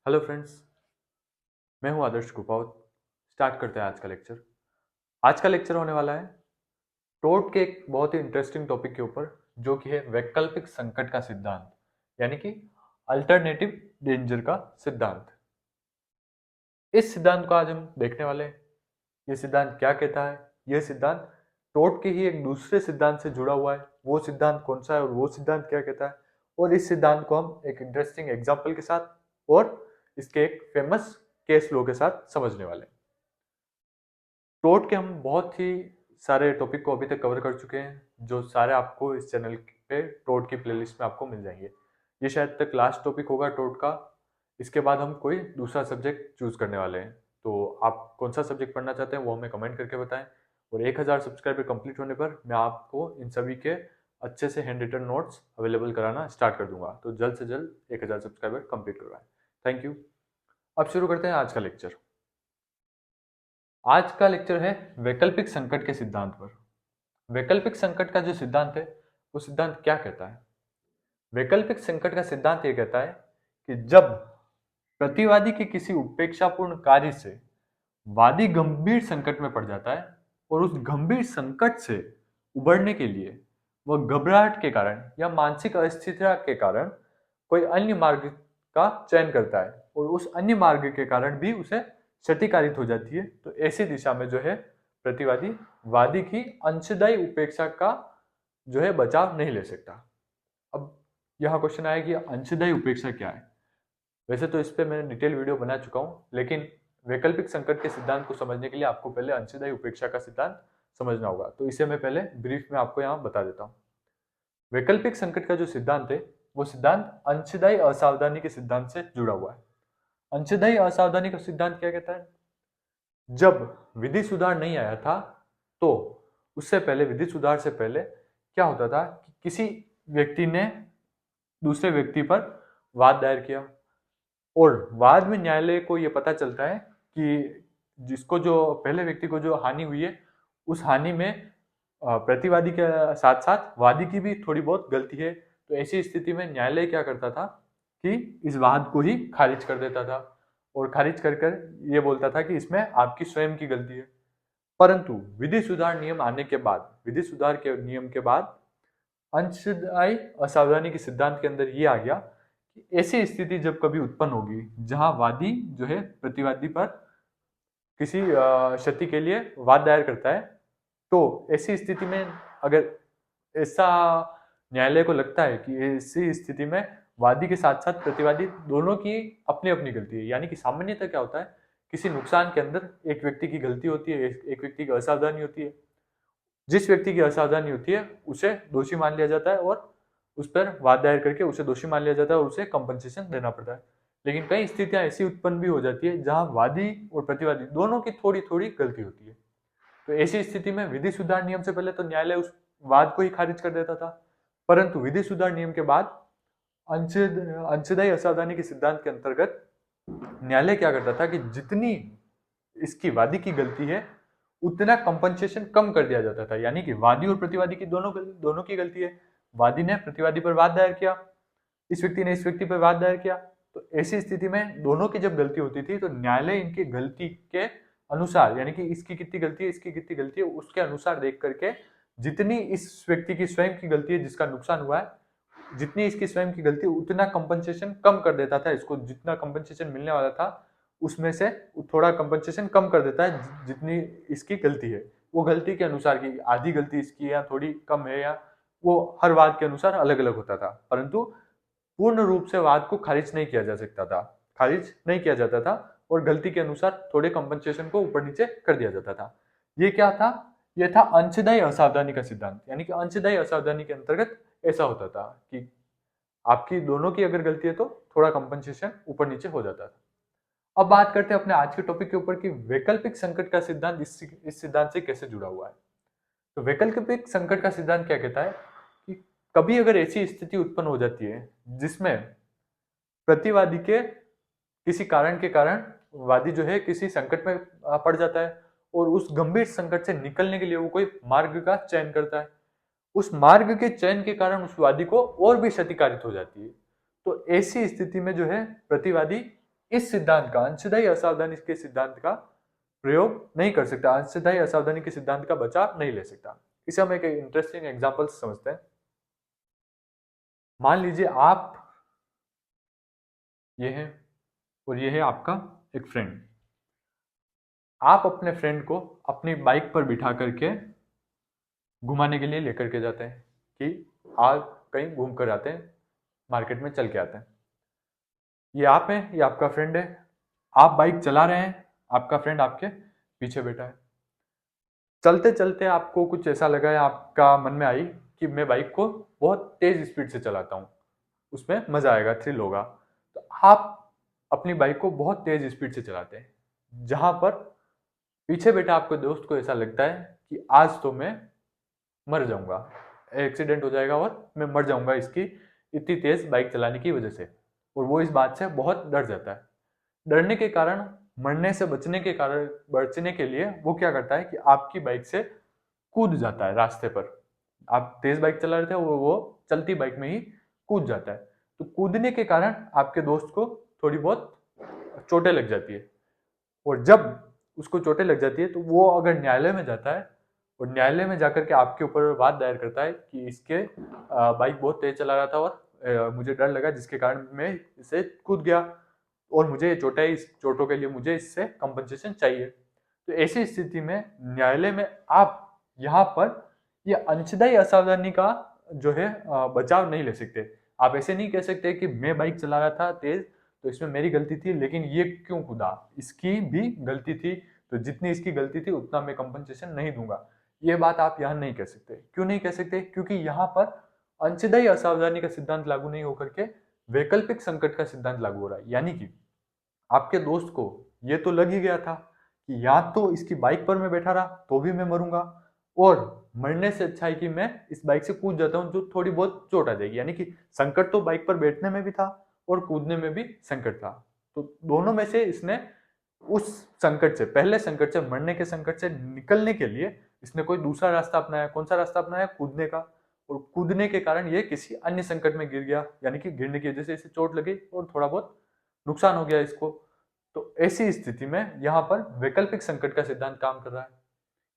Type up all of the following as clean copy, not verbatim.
Hello friends, मैं हूं आदर्श कुपावत। Start करते हैं आज का लेक्चर। आज का लेक्चर होने वाला है टोट के एक बहुत ही इंटरेस्टिंग टॉपिक के ऊपर, जो कि है वैकल्पिक संकट का सिद्धांत, यानी कि अल्टरनेटिव डेंजर का सिद्धांत। इस सिद्धांत को आज हम देखने वाले हैं। ये सिद्धांत क्या कहता है? यह सिद्धांत टोट के ही एक दूसरे सिद्धांत से जुड़ा हुआ है। वो सिद्धांत कौन सा है और वो सिद्धांत क्या कहता है, और इस सिद्धांत को हम एक इंटरेस्टिंग एग्जाम्पल के साथ और इसके एक फेमस केस लॉ के साथ समझने वाले हैं। टोट के हम बहुत ही सारे टॉपिक को अभी तक कवर कर चुके हैं, जो सारे आपको इस चैनल पे टोट की प्लेलिस्ट में आपको मिल जाएंगे। ये शायद तक लास्ट टॉपिक होगा टोट का। इसके बाद हम कोई दूसरा सब्जेक्ट चूज करने वाले हैं। तो आप कौन सा सब्जेक्ट पढ़ना चाहते हैं वो हमें कमेंट करके बताएं। और 1000 सब्सक्राइबर कंप्लीट होने पर मैं आपको इन सभी के अच्छे से हैंड रिटन नोट्स अवेलेबल कराना स्टार्ट कर दूंगा। तो जल्द से जल्द 1000 सब्सक्राइबर कंप्लीट करवाएं। Thank you. अब शुरू करते हैं आज का लेक्चर। आज का लेक्चर है वैकल्पिक संकट के सिद्धांत पर। वैकल्पिक संकट का जो सिद्धांत है वो सिद्धांत क्या कहता है? वैकल्पिक संकट का सिद्धांत ये कहता है कि जब प्रतिवादी के किसी उपेक्षापूर्ण कार्य से वादी गंभीर संकट में पड़ जाता है और उस गंभीर संकट से उबरने के लिए वह घबराहट के कारण या मानसिक अस्थिरता के कारण कोई अन्य मार्ग का चयन करता है और उस अन्य मार्ग के कारण भी उसे क्षतिकारित हो जाती है, तो ऐसी दिशा में जो है प्रतिवादी वादी की अंशदायी उपेक्षा का जो है बचाव नहीं ले सकता। अब यहाँ क्वेश्चन आया कि अंशदायी उपेक्षा क्या है। वैसे तो इस पे मैंने डिटेल वीडियो बना चुका हूँ, लेकिन वैकल्पिक संकट के सिद्धांत को समझने के लिए आपको पहले अंशदायी उपेक्षा का सिद्धांत समझना होगा। तो इसे मैं पहले ब्रीफ में आपको यहाँ बता देता हूँ। वैकल्पिक संकट का जो सिद्धांत है वो सिद्धांत अंशदायी असावधानी के सिद्धांत से जुड़ा हुआ है। अंशदायी असावधानी का सिद्धांत क्या कहता है? जब विधि सुधार नहीं आया था तो उससे पहले, विधि सुधार से पहले क्या होता था कि किसी व्यक्ति ने दूसरे व्यक्ति पर वाद दायर किया और बाद में न्यायालय को यह पता चलता है कि जिसको जो पहले व्यक्ति को जो हानि हुई है उस हानि में प्रतिवादी के साथ साथ वादी की भी थोड़ी बहुत गलती है। तो ऐसी स्थिति में न्यायालय क्या करता था कि इस वाद को ही खारिज कर देता था और खारिज कर कर ये बोलता था कि इसमें आपकी स्वयं की गलती है। परंतु विधि सुधार नियम आने के बाद, विधि सुधार के नियम के बाद अंशदायी असावधानी के सिद्धांत के अंदर ये आ गया कि ऐसी स्थिति जब कभी उत्पन्न होगी जहां वादी जो है प्रतिवादी पर किसी क्षति के लिए वाद दायर करता है, तो ऐसी स्थिति में अगर ऐसा न्यायालय को लगता है कि ऐसी स्थिति में वादी के साथ साथ प्रतिवादी दोनों की अपनी अपनी गलती है, यानी कि सामान्यतः क्या होता है, किसी नुकसान के अंदर एक व्यक्ति की गलती होती है, एक व्यक्ति की असावधानी होती है। जिस व्यक्ति की असावधानी होती है उसे दोषी मान लिया जाता है और उस पर वाद दायर करके उसे दोषी मान लिया जाता है और उसे कंपनसेशन देना पड़ता है। लेकिन कई स्थितियां ऐसी उत्पन्न भी हो जाती है जहां वादी और प्रतिवादी दोनों की थोड़ी थोड़ी गलती होती है। तो ऐसी स्थिति में विधि सुधार नियम से पहले तो न्यायालय उस वाद को ही खारिज कर देता था, परंतु विधि सुधार नियम के बाद अंशदायी असावधानी के सिद्धांत के अंतर्गत न्यायालय क्या करता था कि जितनी इसकी वादी की गलती है उतना कंपनसेशन कम कर दिया जाता था। यानी कि वादी और प्रतिवादी की दोनों की गलती है, वादी ने प्रतिवादी पर वाद दायर किया, इस व्यक्ति ने इस व्यक्ति पर वाद दायर किया, तो ऐसी स्थिति में दोनों की जब गलती होती थी तो न्यायालय इनकी गलती के अनुसार, यानी कि इसकी कितनी गलती है इसकी कितनी गलती है उसके अनुसार देख करके जितनी इस व्यक्ति की स्वयं की गलती है जिसका नुकसान हुआ है, जितनी इसकी स्वयं की गलती उतना कंपनसेशन कम कर देता था। इसको जितना कंपनसेशन मिलने वाला था उसमें से थोड़ा कंपनसेशन कम कर देता है जितनी इसकी गलती है। वो गलती के अनुसार की आधी गलती इसकी या थोड़ी कम है, या वो हर वाद के अनुसार अलग अलग होता था, परंतु पूर्ण रूप से वाद को खारिज नहीं किया जा सकता था, खारिज नहीं किया जाता था और गलती के अनुसार थोड़े कंपनसेशन को ऊपर नीचे कर दिया जाता था। ये क्या था? ये था अंशदायी असावधानी का सिद्धांत। यानी कि अंशदायी असावधानी के अंतर्गत ऐसा होता था कि आपकी दोनों की अगर गलती है तो थोड़ा कंपनसेशन ऊपर नीचे हो जाता था। अब बात करते हैं अपने आज के टॉपिक के ऊपर कि वैकल्पिक संकट का सिद्धांत इस सिद्धांत से कैसे जुड़ा हुआ है। तो वैकल्पिक संकट का सिद्धांत क्या कहता है कि कभी अगर ऐसी स्थिति उत्पन्न हो जाती है जिसमें प्रतिवादी के किसी कारण के कारण वादी जो है किसी संकट में पड़ जाता है और उस गंभीर संकट से निकलने के लिए वो कोई मार्ग का चयन करता है, उस मार्ग के चयन के कारण उस वादी को और भी क्षतिकारित हो जाती है। तो ऐसी स्थिति में जो है प्रतिवादी इस सिद्धांत का, अंशदायी असावधानी के सिद्धांत का प्रयोग नहीं कर सकता, अंशदायी असावधानी के सिद्धांत का बचाव नहीं ले सकता। इसे हम एक इंटरेस्टिंग एग्जांपल से समझते हैं। मान लीजिए आप ये हैं और ये है आपका एक फ्रेंड। आप अपने फ्रेंड को अपनी बाइक पर बिठा करके घुमाने के लिए लेकर के जाते हैं कि आज कहीं घूम कर आते हैं, मार्केट में चल के आते हैं। ये आप हैं, ये आपका फ्रेंड है। आप बाइक चला रहे हैं, आपका फ्रेंड आपके पीछे बैठा है। चलते चलते आपको कुछ ऐसा लगा है, आपका मन में आई कि मैं बाइक को बहुत तेज स्पीड से चलाता हूँ, उसमें मजा आएगा, थ्रिल होगा। तो आप अपनी बाइक को बहुत तेज स्पीड से चलाते हैं, जहां पर पीछे बैठा आपके दोस्त को ऐसा लगता है कि आज तो मैं मर जाऊंगा, एक्सीडेंट हो जाएगा और मैं मर जाऊंगा इसकी इतनी तेज बाइक चलाने की वजह से। और वो इस बात से बहुत डर जाता है। डरने के कारण, मरने से बचने के लिए वो क्या करता है कि आपकी बाइक से कूद जाता है रास्ते पर। आप तेज बाइक चला रहे थे, वो चलती बाइक में ही कूद जाता है। तो कूदने के कारण आपके दोस्त को थोड़ी बहुत चोटें लग जाती है। और जब उसको चोटें लग जाती है तो वो अगर न्यायालय में जाता है और न्यायालय में जाकर के आपके ऊपर वाद दायर करता है कि इसके बाइक बहुत तेज चला रहा था और मुझे डर लगा जिसके कारण मैं इसे कूद गया और मुझे ये चोट है, इस चोटों के लिए मुझे इससे कंपनसेशन चाहिए। तो ऐसी स्थिति में न्यायालय में आप यहाँ पर ये अंशदायी असावधानी का जो है बचाव नहीं ले सकते। आप ऐसे नहीं कह सकते कि मैं बाइक चला रहा था तेज तो इसमें मेरी गलती थी, लेकिन ये क्यों कूदा, इसकी भी गलती थी, तो जितनी इसकी गलती थी उतना मैं कंपनसेशन नहीं दूंगा। ये बात आप यहाँ नहीं कह सकते। क्यों नहीं कह सकते? क्योंकि यहाँ पर अंशदायी असावधानी का सिद्धांत लागू नहीं होकर के वैकल्पिक संकट का सिद्धांत लागू हो रहा है। यानी कि आपके दोस्त को ये तो लग ही गया था कि या तो इसकी बाइक पर मैं बैठा रहा तो भी मैं मरूंगा, और मरने से अच्छा है कि मैं इस बाइक से कूद जाता हूं जो थोड़ी बहुत चोट आ जाएगी। यानी कि संकट तो बाइक पर बैठने में भी था और कूदने में भी संकट था। तो दोनों में से इसने उस संकट से, पहले संकट से, मरने के संकट से निकलने के लिए इसने कोई दूसरा रास्ता अपनाया। कौन सा रास्ता अपनाया? कूदने का। और कूदने के कारण ये किसी अन्य संकट में गिर गया, यानी कि गिरने की वजह से इसे चोट लगी और थोड़ा बहुत नुकसान हो गया इसको। तो ऐसी स्थिति में यहाँ पर वैकल्पिक संकट का सिद्धांत काम कर रहा है।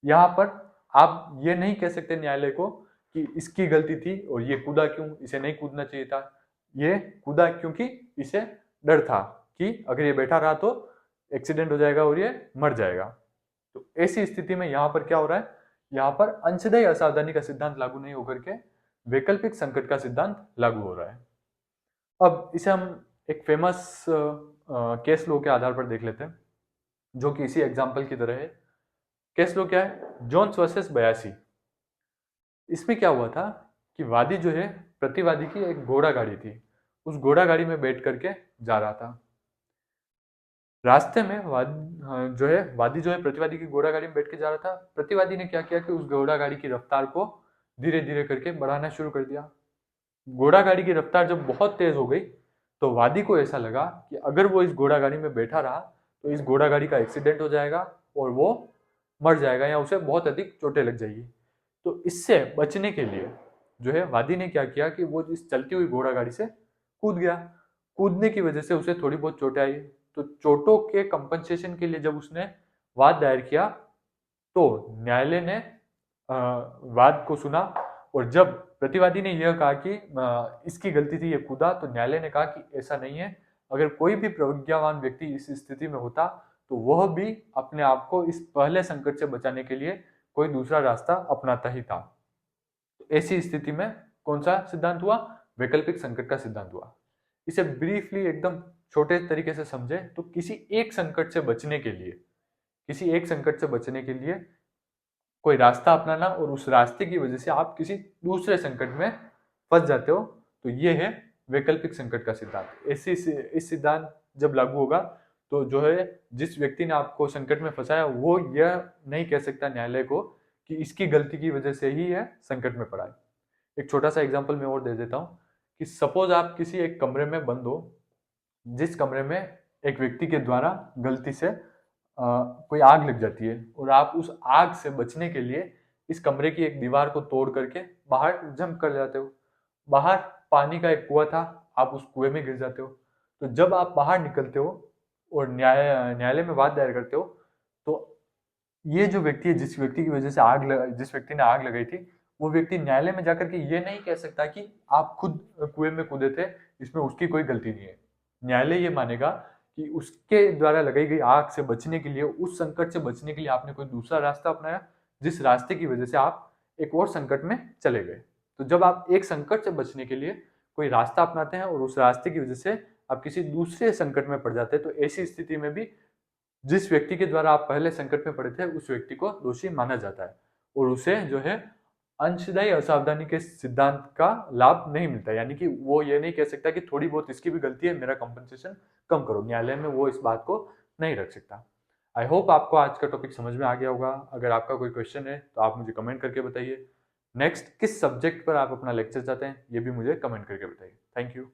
यहाँ पर आप ये नहीं कह सकते न्यायालय को कि इसकी गलती थी और ये कूदा क्यों, इसे नहीं कूदना चाहिए था। ये कूदा क्योंकि इसे डर था कि अगर ये बैठा रहा तो एक्सीडेंट हो जाएगा और ये मर जाएगा। तो ऐसी स्थिति में यहाँ पर क्या हो रहा है? यहाँ पर अंशदायी असावधानी का सिद्धांत लागू नहीं होकर के वैकल्पिक संकट का सिद्धांत लागू हो रहा है। अब इसे हम एक फेमस केस लॉ के आधार पर देख लेते हैं, जो कि इसी एग्जाम्पल की तरह है। केस लॉ क्या है? जोन्स वर्सेस बयासी। इसमें क्या हुआ था कि वादी जो है, प्रतिवादी की एक घोड़ा गाड़ी थी, उस घोड़ा गाड़ी में बैठ करके जा रहा था। रास्ते में जो है वादी जो है प्रतिवादी की घोड़ा गाड़ी में बैठ के जा रहा था। प्रतिवादी ने क्या किया कि उस घोड़ा गाड़ी की रफ्तार को धीरे धीरे करके बढ़ाना शुरू कर दिया। घोड़ा गाड़ी की रफ्तार जब बहुत तेज हो गई तो वादी को ऐसा लगा कि अगर वो इस घोड़ा गाड़ी में बैठा रहा तो इस घोड़ा गाड़ी का एक्सीडेंट हो जाएगा और वो मर जाएगा या उसे बहुत अधिक चोटें लग जाएगी। तो इससे बचने के लिए जो है वादी ने क्या किया कि वो इस चलती हुई घोड़ा गाड़ी से कूद गया। कूदने की वजह से उसे थोड़ी बहुत चोटें आई। तो चोटों के कंपनसेशन के लिए जब उसने वाद दायर किया तो न्यायालय ने वाद को सुना, और जब प्रतिवादी ने यह कहा कि इसकी गलती थी, ये कूदा, तो न्यायालय ने कहा कि ऐसा नहीं है। अगर कोई भी प्रज्ञावान व्यक्ति इस स्थिति में होता तो वह भी अपने आप को इस पहले संकट से बचाने के लिए कोई दूसरा रास्ता अपनाता ही था। तो ऐसी स्थिति में कौन सा सिद्धांत हुआ? वैकल्पिक संकट का सिद्धांत हुआ। इसे ब्रीफली एकदम छोटे तरीके से समझे तो किसी एक संकट से बचने के लिए, किसी एक संकट से बचने के लिए कोई रास्ता अपनाना, और उस रास्ते की वजह से आप किसी दूसरे संकट में फंस जाते हो, तो ये है वैकल्पिक संकट का सिद्धांत। इस सिद्धांत जब लागू होगा तो जो है जिस व्यक्ति ने आपको संकट में फंसाया वो यह नहीं कह सकता न्यायालय को कि इसकी गलती की वजह से ही यह संकट में पड़ा है। एक छोटा सा एग्जाम्पल मैं और दे देता हूँ कि सपोज आप किसी एक कमरे में बंद हो, जिस कमरे में एक व्यक्ति के द्वारा गलती से कोई आग लग जाती है, और आप उस आग से बचने के लिए इस कमरे की एक दीवार को तोड़ करके बाहर जंप कर जाते हो। बाहर पानी का एक कुआं था, आप उस कुएं में गिर जाते हो। तो जब आप बाहर निकलते हो और न्यायालय में वाद दायर करते हो, तो ये जो व्यक्ति है, जिस व्यक्ति की वजह से जिस व्यक्ति ने आग लगाई थी, वो व्यक्ति न्यायालय में जाकर के ये नहीं कह सकता कि आप खुद कुएं में कूदे थे, इसमें उसकी कोई गलती नहीं है। न्यायालय ये मानेगा कि उसके द्वारा लगाई गई आग से बचने के लिए, उस संकट से बचने के लिए आपने कोई दूसरा रास्ता अपनाया, जिस रास्ते की वजह से आप एक और संकट में चले गए। तो जब आप एक संकट से बचने के लिए कोई रास्ता अपनाते हैं और उस रास्ते की वजह से आप किसी दूसरे संकट में पड़ जाते हैं, तो ऐसी स्थिति में भी जिस व्यक्ति के द्वारा आप पहले संकट में पड़े थे, उस व्यक्ति को दोषी माना जाता है और उसे जो है अंशदायी असावधानी के सिद्धांत का लाभ नहीं मिलता। यानी कि वो ये नहीं कह सकता कि थोड़ी बहुत इसकी भी गलती है, मेरा कंपनसेशन कम करो। न्यायालय में वो इस बात को नहीं रख सकता। आई होप आपको आज का टॉपिक समझ में आ गया होगा। अगर आपका कोई क्वेश्चन है तो आप मुझे कमेंट करके बताइए। नेक्स्ट किस सब्जेक्ट पर आप अपना लेक्चर चाहते हैं, ये भी मुझे कमेंट करके बताइए। Thank you.